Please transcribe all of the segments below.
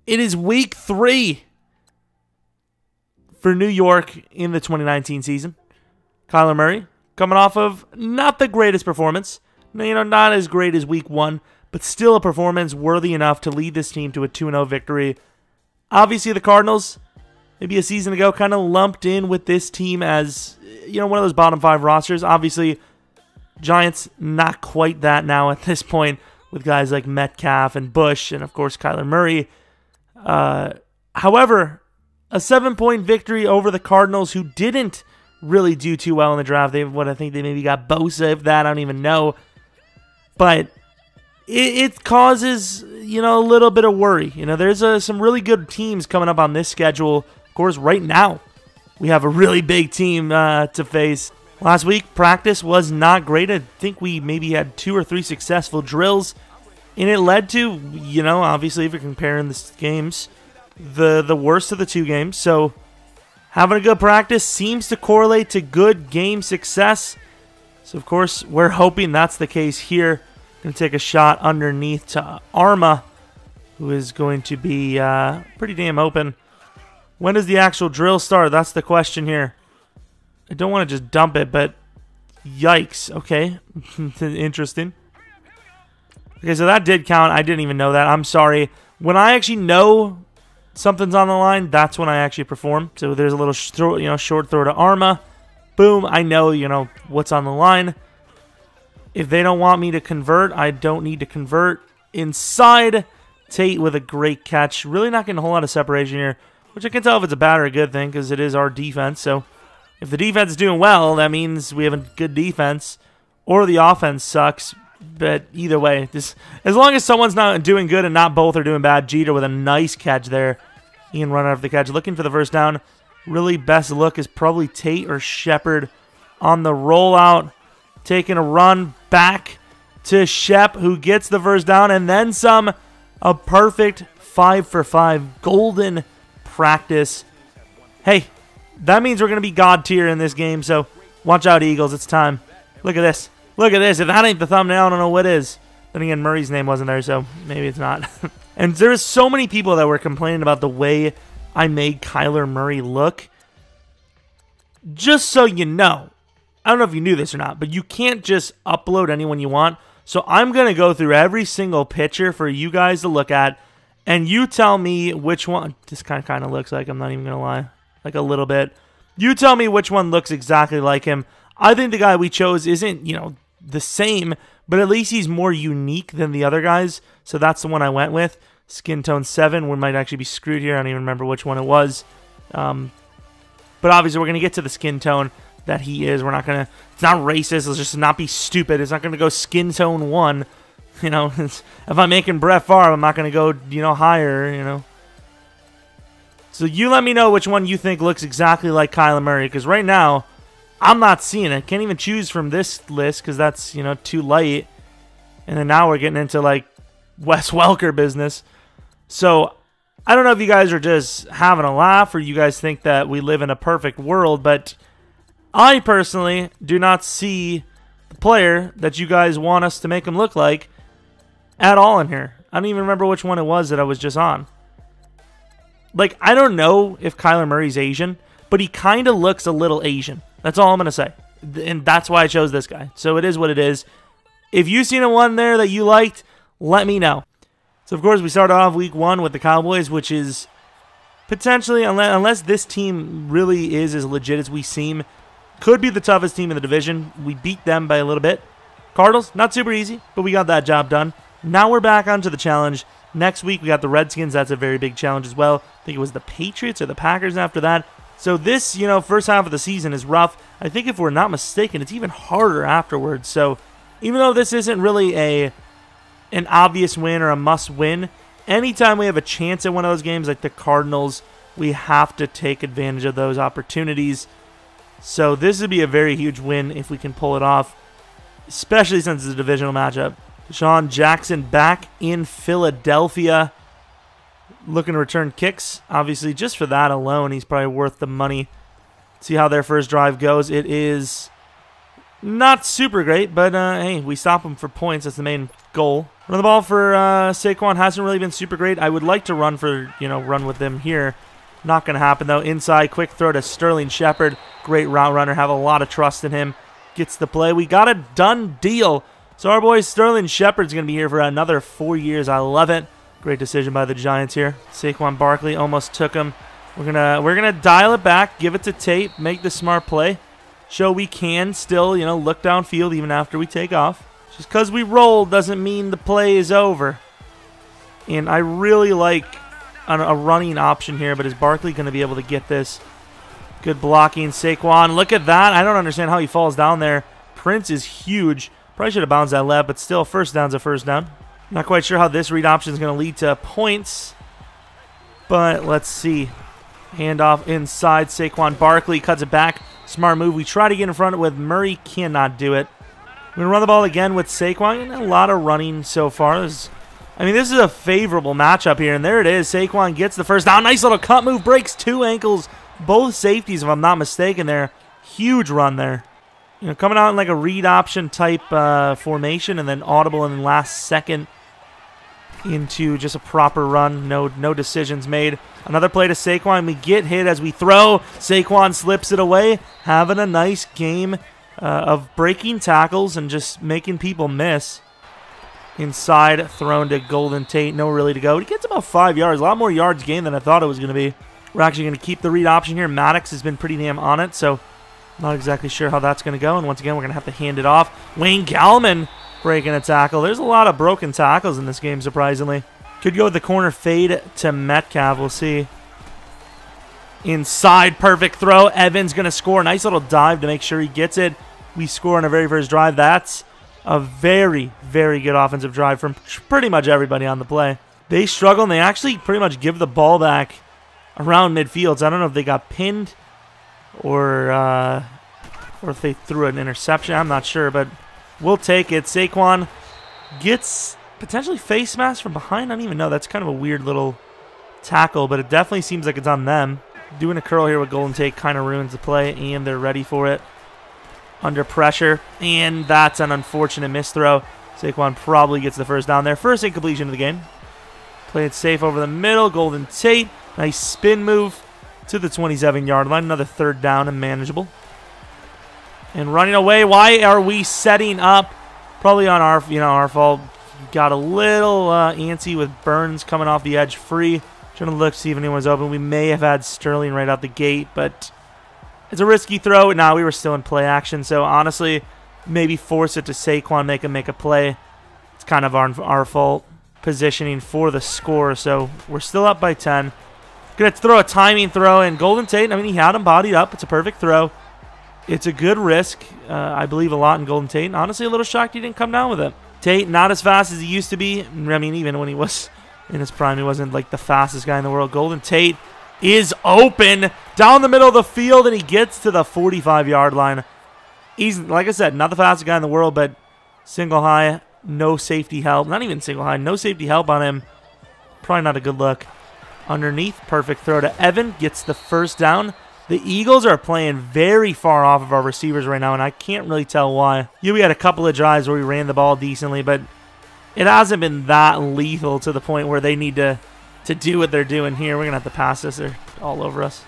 It is week 3 for New York in the 2019 season. Kyler Murray coming off of not the greatest performance. Not as great as week 1, but still a performance worthy enough to lead this team to a 2-0 victory. Obviously, the Cardinals, maybe a season ago, kind of lumped in with this team as, one of those bottom 5 rosters. Obviously, Giants, not quite that now at this point, with guys like Metcalf and Bush and, of course, Kyler Murray. However, a 7-point victory over the Cardinals, who didn't really do too well in the draft. I think they maybe got Bosa, if that, I don't even know. But it causes, a little bit of worry. There's some really good teams coming up on this schedule. Of course, right now, we have a really big team to face. Last week, practice was not great. I think we maybe had 2 or 3 successful drills. And it led to, obviously, if you're comparing the games, the worst of the 2 games. So having a good practice seems to correlate to good game success. So, of course, we're hoping that's the case here. Going to take a shot underneath to Arma, who is going to be pretty damn open. When does the actual drill start? That's the question here. I don't want to just dump it, but yikes. Okay, interesting. Okay, so that did count. I didn't even know that. I'm sorry. When I actually know something's on the line, that's when I actually perform. So there's a little short throw to Arma. Boom, I know, what's on the line. If they don't want me to convert, I don't need to convert. Inside, Tate with a great catch. Really not getting a whole lot of separation here, which I can tell if it's a bad or a good thing because it is our defense. So if the defense is doing well, that means we have a good defense, or the offense sucks. But either way, just as long as someone's not doing good and not both are doing bad. Jeter with a nice catch there. Ian running after the catch, looking for the first down. Really best look is probably Tate or Shepard on the rollout. Taking a run back to Shep, who gets the first down and then some. A perfect 5-for-5 golden practice. Hey, that means we're going to be God tier in this game, so watch out, Eagles. It's time. Look at this. Look at this. If that ain't the thumbnail, I don't know what is. Then again, Murray's name wasn't there, so maybe it's not. And there's so many people that were complaining about the way I made Kyler Murray look. Just so you know, I don't know if you knew this or not, but you can't just upload anyone you want. So I'm going to go through every single picture for you guys to look at, and you tell me which one. This kind of looks like, I'm not even going to lie, like a little bit. You tell me which one looks exactly like him. I think the guy we chose isn't, the same, but at least he's more unique than the other guys. So that's the one I went with. Skin tone 7. We might actually be screwed here. I don't even remember which one it was. But obviously we're going to get to the skin tone that he is. We're not going to, it's not racist. Let's just not be stupid. It's not going to go skin tone 1. If I'm making Brett Favre, I'm not going to go, higher, So you let me know which one you think looks exactly like Kyler Murray, because right now, I'm not seeing it. Can't even choose from this list because that's, too light. And then now we're getting into, like, Wes Welker business. So I don't know if you guys are just having a laugh or you guys think that we live in a perfect world, but I personally do not see the player that you guys want us to make him look like at all in here. I don't even remember which one it was that I was just on. Like, I don't know if Kyler Murray's Asian, but he kind of looks a little Asian. That's all I'm going to say. And that's why I chose this guy. So it is what it is. If you've seen a one there that you liked, let me know. So, of course, we started off week 1 with the Cowboys, which is potentially, unless this team really is as legit as we seem, could be the toughest team in the division. We beat them by a little bit. Cardinals, not super easy, but we got that job done. Now we're back onto the challenge. Next week, we got the Redskins. That's a very big challenge as well. I think it was the Patriots or the Packers after that. So this, first half of the season is rough. I think if we're not mistaken, it's even harder afterwards. So even though this isn't really an obvious win or a must win, anytime we have a chance at one of those games like the Cardinals, we have to take advantage of those opportunities. So this would be a very huge win if we can pull it off, especially since it's a divisional matchup. Deshaun Jackson back in Philadelphia, looking to return kicks. Obviously, just for that alone, he's probably worth the money. See how their first drive goes. It is not super great, but hey, we stop them for points. That's the main goal. Run the ball for Saquon. Hasn't really been super great. I would like to run with them here. Not going to happen, though. Inside, quick throw to Sterling Shepard. Great route runner. Have a lot of trust in him. Gets the play. We got a done deal. So our boy Sterling Shepard's going to be here for another 4 years. I love it. Great decision by the Giants here. Saquon Barkley almost took him. We're gonna dial it back, give it to Tate, make the smart play. Show we can still, look downfield even after we take off. Just because we rolled doesn't mean the play is over. And I really like a running option here, but is Barkley going to be able to get this? Good blocking, Saquon. Look at that. I don't understand how he falls down there. Prince is huge. Probably should have bounced that left, but still, first down's a first down. Not quite sure how this read option is going to lead to points, but let's see. Handoff inside. Saquon Barkley cuts it back. Smart move. We try to get in front with Murray. Cannot do it. We're going to run the ball again with Saquon. A lot of running so far. This is a favorable matchup here, and there it is. Saquon gets the first down. Nice little cut move. Breaks 2 ankles. Both safeties, if I'm not mistaken there. Huge run there. Coming out in like a read option type formation, and then audible in the last second into just a proper run. No decisions made. Another play to Saquon. We get hit as we throw. Saquon slips it away. Having a nice game of breaking tackles and just making people miss. Inside, thrown to Golden Tate. No really to go. He gets about 5 yards. A lot more yards gained than I thought it was going to be. We're actually going to keep the read option here. Maddox has been pretty damn on it, so not exactly sure how that's going to go. And once again, we're going to have to hand it off. Wayne Gallman breaking a tackle. There's a lot of broken tackles in this game, surprisingly. Could go with the corner fade to Metcalf. We'll see. Inside, perfect throw. Evans going to score. Nice little dive to make sure he gets it. We score on our very first drive. That's a very, very good offensive drive from pretty much everybody on the play. They struggle, and they actually pretty much give the ball back around midfield. So I don't know if they got pinned or if they threw an interception. I'm not sure, but we'll take it. Saquon gets potentially face mask from behind. I don't even know. That's kind of a weird little tackle, but it definitely seems like it's on them. Doing a curl here with Golden Tate kind of ruins the play, and they're ready for it. Under pressure, and that's an unfortunate misthrow. Saquon probably gets the first down there. First incompletion of the game. Play it safe over the middle. Golden Tate. Nice spin move to the 27-yard line. Another third down and manageable. And running away. Why are we setting up? Probably on our fault. Got a little antsy with Burns coming off the edge free. Trying to look, see if anyone's open. We may have had Sterling right out the gate, but it's a risky throw. Now we were still in play action, so honestly, maybe force it to Saquon, make him make a play. It's kind of our fault positioning for the score, so we're still up by 10. Going to throw a timing throw, and Golden Tate, he had him bodied up. It's a perfect throw. It's a good risk. I believe a lot in Golden Tate, and honestly, a little shocked he didn't come down with it. Tate, not as fast as he used to be. Even when he was in his prime, he wasn't like the fastest guy in the world. Golden Tate is open down the middle of the field, and he gets to the 45-yard line. He's, like I said, not the fastest guy in the world, but single high, no safety help. Not even single high, no safety help on him. Probably not a good look. Underneath, perfect throw to Evan. Gets the first down. The Eagles are playing very far off of our receivers right now, and I can't really tell why. Yeah, we had a couple of drives where we ran the ball decently, but it hasn't been that lethal to the point where they need to do what they're doing here. We're going to have to pass this. They're all over us.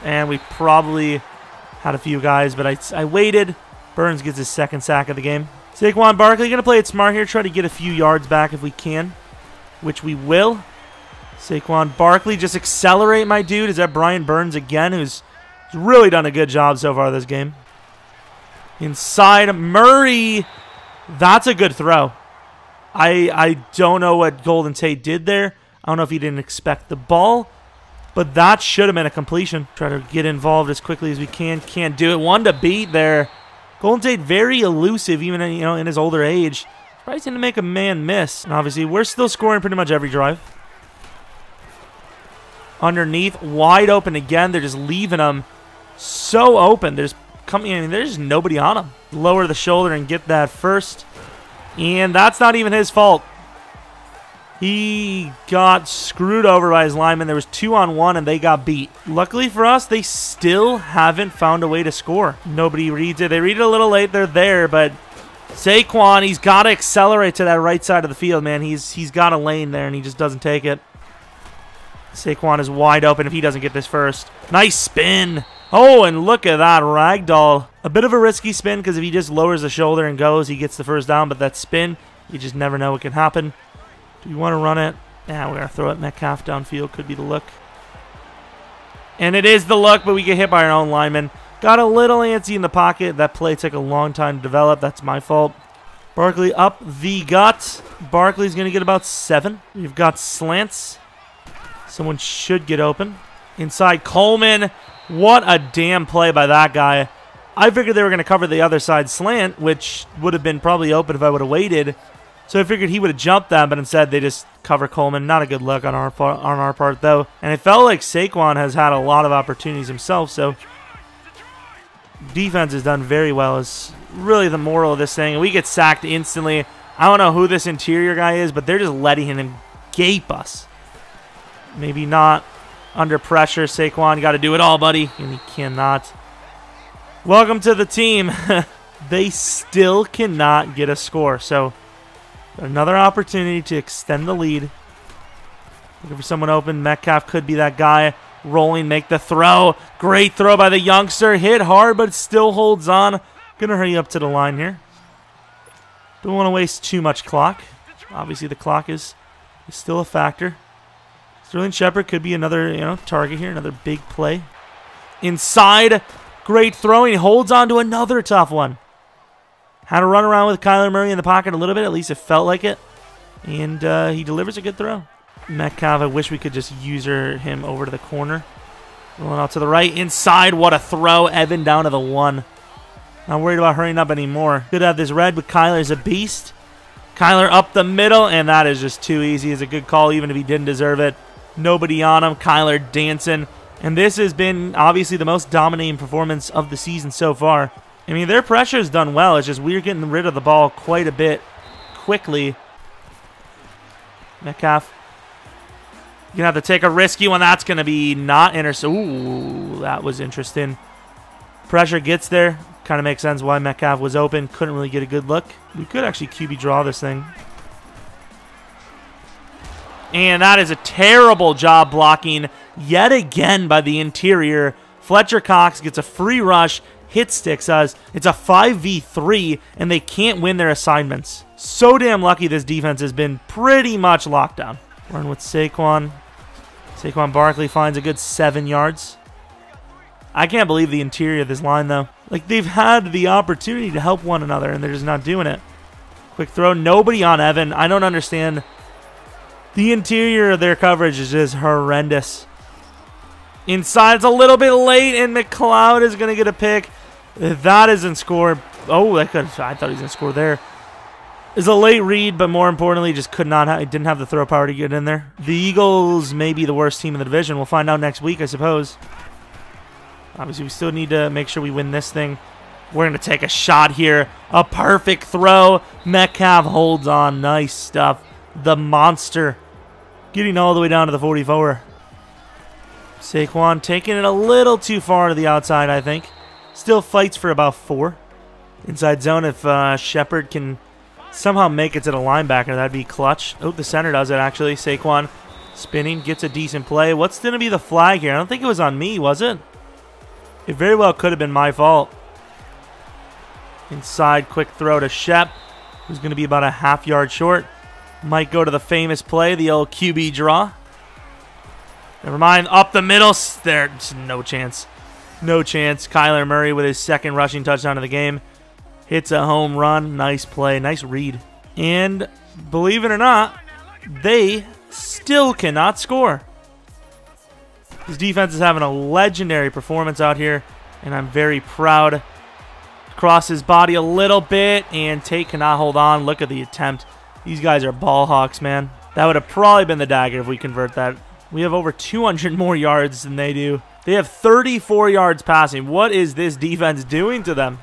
And we probably had a few guys, but I waited. Burns gets his second sack of the game. Saquon Barkley going to play it smart here, try to get a few yards back if we can, which we will. Saquon Barkley, just accelerate, my dude. Is that Brian Burns again, who's really done a good job so far this game. Inside, Murray. That's a good throw. I don't know what Golden Tate did there. I don't know if he didn't expect the ball, but that should have been a completion. Try to get involved as quickly as we can. Can't do it. One to beat there. Golden Tate very elusive, even in his older age. Probably going to make a man miss. And obviously, we're still scoring pretty much every drive. Underneath, wide open again. They're just leaving him so open. There's nobody on him. Lower the shoulder and get that first. And that's not even his fault. He got screwed over by his lineman. There was 2-on-1, and they got beat. Luckily for us, they still haven't found a way to score. Nobody reads it. They read it a little late. They're there, but Saquon, he's got to accelerate to that right side of the field, man. He's got a lane there, and he just doesn't take it. Saquon is wide open if he doesn't get this first. Nice spin. Oh, and look at that ragdoll. A bit of a risky spin because if he just lowers the shoulder and goes, he gets the first down. But that spin, you just never know what can happen. Do you want to run it? Yeah, we're going to throw it Metcalf downfield. Could be the look. And it is the look, but we get hit by our own lineman. Got a little antsy in the pocket. That play took a long time to develop. That's my fault. Barkley up the gut. Barkley's going to get about 7. We've got slants. Someone should get open. Inside Coleman. What a damn play by that guy. I figured they were going to cover the other side slant, which would have been probably open if I would have waited. So I figured he would have jumped that, but instead they just cover Coleman. Not a good look on our part, though. And it felt like Saquon has had a lot of opportunities himself, so defense has done very well is really the moral of this thing. And we get sacked instantly. I don't know who this interior guy is, but they're just letting him gape us. Maybe not under pressure. Saquon, got to do it all, buddy. And he cannot. Welcome to the team. They still cannot get a score. So another opportunity to extend the lead. Looking for someone open. Metcalf could be that guy. Rolling, make the throw. Great throw by the youngster. Hit hard, but still holds on. Gonna hurry up to the line here. Don't want to waste too much clock. Obviously, the clock is still a factor. Sterling Shepard could be another, target here. Another big play. Inside. Great throwing. Holds on to another tough one. Had to run around with Kyler Murray in the pocket a little bit. At least it felt like it. And he delivers a good throw. Metcalf, I wish we could just user him over to the corner. Rolling out to the right. Inside. What a throw. Evan down to the 1. Not worried about hurrying up anymore. Could have this red, but Kyler's a beast. Kyler up the middle, and that is just too easy. It's a good call, even if he didn't deserve it. Nobody on him. Kyler dancing. And this has been, obviously, the most dominating performance of the season so far. I mean, their pressure has done well. It's just we're getting rid of the ball quite a bit quickly. Metcalf. You're going to have to take a risky one. That's going to be not intercept. Ooh, that was interesting. Pressure gets there. Kind of makes sense why Metcalf was open. Couldn't really get a good look. We could actually QB draw this thing. And that is a terrible job blocking yet again by the interior. Fletcher Cox gets a free rush. Hit sticks us. It's a 5v3, and they can't win their assignments. So damn lucky this defense has been pretty much locked down. Run with Saquon. Saquon Barkley finds a good 7 yards. I can't believe the interior of this line, though. Like, they've had the opportunity to help one another, and they're just not doing it. Quick throw. Nobody on Evan. I don't understand. The interior of their coverage is just horrendous. Inside, it's a little bit late, and McLeod is going to get a pick. If that isn't score. Oh, I thought he was going to score there. It's a late read, but more importantly, just didn't have the throw power to get in there. The Eagles may be the worst team in the division. We'll find out next week, I suppose. Obviously, we still need to make sure we win this thing. We're going to take a shot here. A perfect throw. Metcalf holds on. Nice stuff. The monster. Getting all the way down to the 44. Saquon taking it a little too far to the outside, I think. Still fights for about 4. Inside zone, if Shepard can somehow make it to the linebacker, that'd be clutch. Oh, the center does it, actually. Saquon spinning, gets a decent play. What's going to be the flag here? I don't think it was on me, was it? It very well could have been my fault. Inside, quick throw to Shep, who's going to be about a half yard short. Might go to the famous play, the old QB draw. Never mind, up the middle. There's no chance. No chance. Kyler Murray with his 2nd rushing touchdown of the game. Hits a home run. Nice play. Nice read. And believe it or not, they still cannot score. His defense is having a legendary performance out here, and I'm very proud. Cross his body a little bit, and Tate cannot hold on. Look at the attempt. These guys are ball hawks, man. That would have probably been the dagger if we convert that. We have over 200 more yards than they do. They have 34 yards passing. What is this defense doing to them?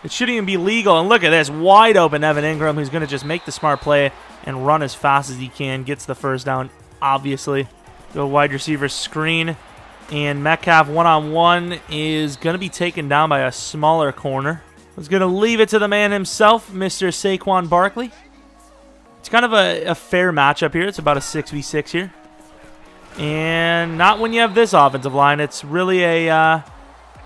It shouldn't even be legal. And look at this. Wide open Evan Ingram, who's going to just make the smart play and run as fast as he can. Gets the first down, obviously. Go wide receiver screen. And Metcalf one-on-one is going to be taken down by a smaller corner. Was going to leave it to the man himself, Mr. Saquon Barkley. It's kind of a fair matchup here. It's about a 6v6 here. And not when you have this offensive line. It's really a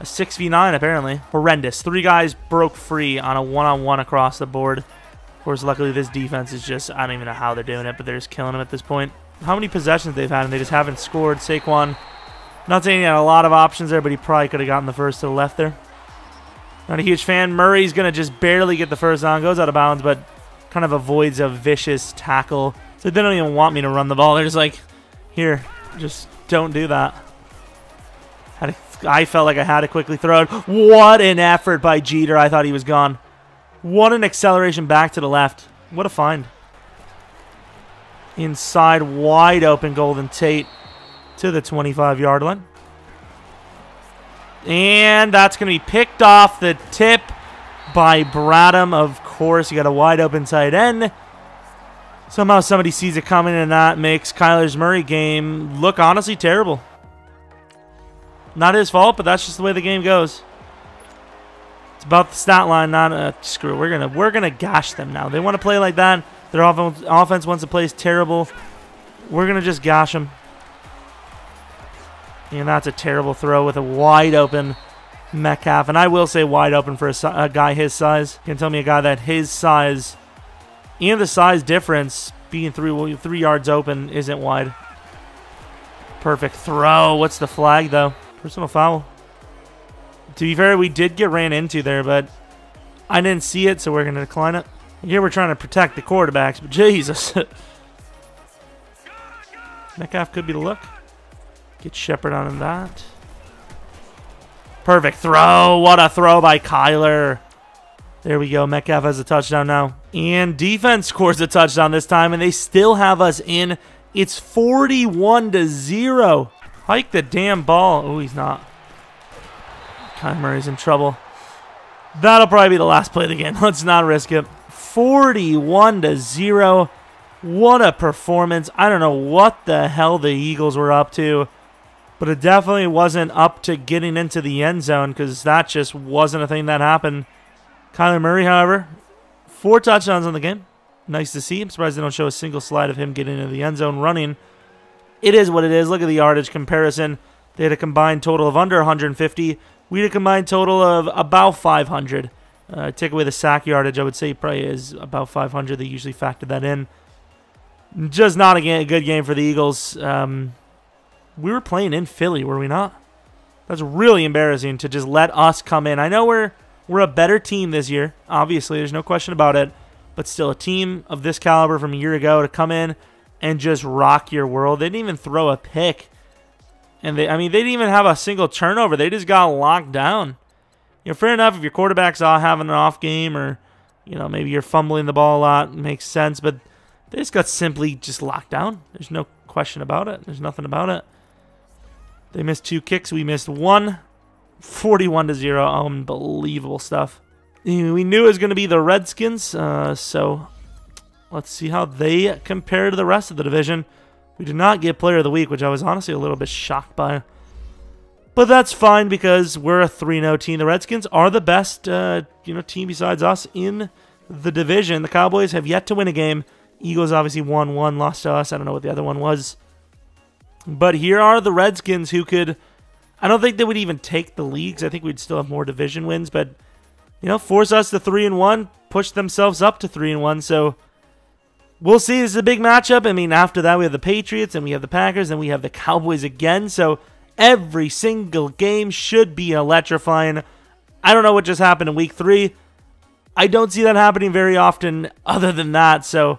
6v9 apparently. Horrendous. 3 guys broke free on a one-on-one across the board. Of course, luckily this defense is just, I don't even know how they're doing it, but they're just killing them at this point. How many possessions they've had and they just haven't scored. Saquon, not saying he had a lot of options there, but he probably could have gotten the first to the left there. Not a huge fan. Murray's going to just barely get the first down. Goes out of bounds, but kind of avoids a vicious tackle. So they don't even want me to run the ball. They're just like, here, just don't do that. I felt like I had to quickly throw it. What an effort by Jeter. I thought he was gone. What an acceleration back to the left. What a find. Inside, wide open Golden Tate to the 25-yard line. And that's going to be picked off the tip by Bradham. Of course, you got a wide open tight end. Somehow somebody sees it coming, and that makes Kyler Murray game look honestly terrible. Not his fault, but that's just the way the game goes. It's about the stat line, not screw. We're gonna gash them now. They want to play like that. Their offense wants to play terrible. We're gonna just gash them. And that's a terrible throw with a wide open Metcalf. And I will say wide open for a guy his size. You can tell me a guy that his size and the size difference being 3 yards open isn't wide. Perfect throw. What's the flag though? Personal foul. To be fair, we did get ran into there, but I didn't see it, so we're going to decline it. Here we're trying to protect the quarterbacks, but Jesus. Metcalf could be the look. Get Shepard on that. Perfect throw. What a throw by Kyler. There we go. Metcalf has a touchdown now. And defense scores a touchdown this time, and they still have us in. It's 41-0. Hike the damn ball. Oh, he's not. Kyler Murray's in trouble. That'll probably be the last play of the game. Let's not risk it. 41-0. What a performance. I don't know what the hell the Eagles were up to, but it definitely wasn't up to getting into the end zone because that just wasn't a thing that happened. Kyler Murray, however, 4 touchdowns in the game. Nice to see. I'm surprised they don't show a single slide of him getting into the end zone running. It is what it is. Look at the yardage comparison. They had a combined total of under 150. We had a combined total of about 500. Take away the sack yardage, I would say probably is about 500. They usually factor that in. Just not a good game for the Eagles. We were playing in Philly, were we not? That's really embarrassing to just let us come in. I know we're a better team this year. Obviously, there's no question about it. But still, a team of this caliber from a year ago to come in and just rock your world. They didn't even throw a pick. And they didn't even have a single turnover. They just got locked down. You know, fair enough if your quarterback's having an off game or, you know, maybe you're fumbling the ball a lot. It makes sense. But they just got simply just locked down. There's no question about it. There's nothing about it. They missed 2 kicks. We missed 1. 41-0. Unbelievable stuff. We knew it was going to be the Redskins. So let's see how they compare to the rest of the division. We did not get Player of the Week, which I was honestly a little bit shocked by. But that's fine because we're a 3-0 team. The Redskins are the best team besides us in the division. The Cowboys have yet to win a game. Eagles obviously won one, lost to us. I don't know what the other one was. But here are the Redskins who could... I don't think they would even take the leagues. I think we'd still have more division wins. But, you know, force us to 3-1, push themselves up to 3-1. So... we'll see. This is a big matchup. I mean, after that, we have the Patriots, and we have the Packers, and we have the Cowboys again. So every single game should be electrifying. I don't know what just happened in Week 3. I don't see that happening very often other than that. So,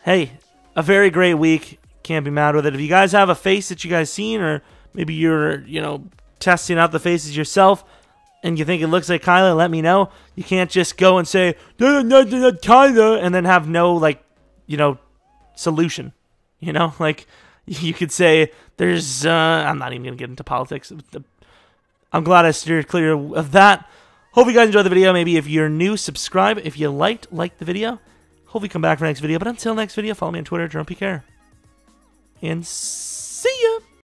hey, a very great week. Can't be mad with it. If you guys have a face that you guys seen, or maybe you're, testing out the faces yourself, and you think it looks like Kyler, let me know. You can't just go and say, Kyler, and then have no, solution. You could say there's I'm not even gonna get into politics. I'm glad I steered clear of that. Hope you guys enjoyed the video. Maybe if you're new, subscribe. If you like the video. Hope you come back for the next video. But until next video, follow me on Twitter, Jeromepkr. And see ya.